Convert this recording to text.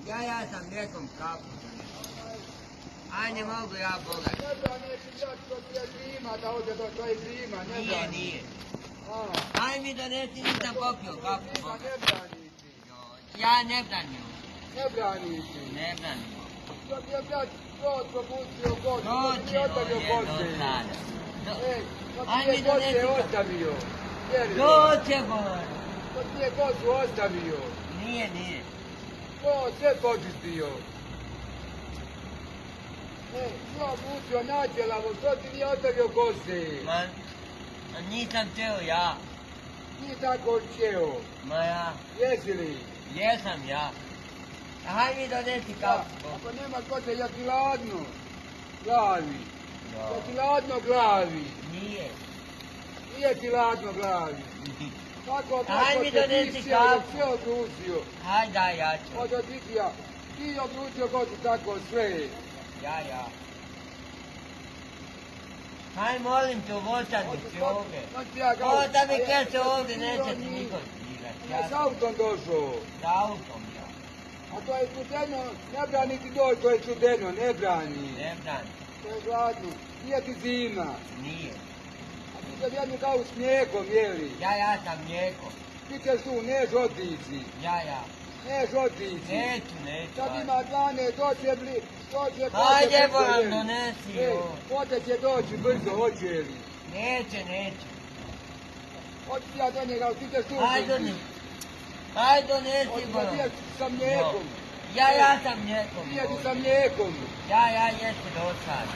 Ja sam mlijekom kapu. Aj, ne mogu ja, Boga. Ne braniš brat, to ti je zima, da ode do tvoje zima, ne braniš. Nije. Aj mi donesi, nisam popio kapu, Boga. Ne braniš ti. Ja ne branim. Ne braniš ti. Ne branim. To ti je brat, to propustio kosu, to ti Doće, je ostavio kose. sada. Ej, to Aj ti mi je donesi kose kapu. ostavio. Vjeruj. Doće, Boga. To ti je kosu ostavio. Nije. To sve počistio. Ej, što mučio nađelavo, što ti nije ostavio kose? Ma, nisam teo ja. Nije tako čeo. Ma ja. Jesi li? Jesam ja. Aj mi donesi kapu, Boga. Ako nema kose, ja ti ladno. Glavi. Ja Jo. ti ladno glavi. Nije. Nije ti ladno glavi. Tako Aj mi kako donesi ti kapu. sve odručio. Aj, daj, ja ću. Od oditija. Ti odručio kosu tako sve. Ja. Aj, molim te, uvoćati si ovdje. Ovo da mi kreće ovdje, neće ti niko dirati. Ja s autom došao. S autom, ja. A to je studeno, ne brani ti doći, to je studeno, ne brani. Ne brani. To je hladno. Nije ti zima. Nije. A ti sad jednu kavu s mlijekom, jeli? Ja sam mlijeko. Ti ćeš tu, ne žotici. Ja. Ne žotici. Neću. Sad ima 12, doće Ajde, Boran, donesi ovo. Pote će doći brzo, hoće li? Neće. Hoću ti ja do njega, ali ti ćeš tu. Aj, donesi, Hoću da Boran. piješ sa mlijekom. Ja sam mlijekom. Piješ sa mlijekom. Ja, jesi do sad.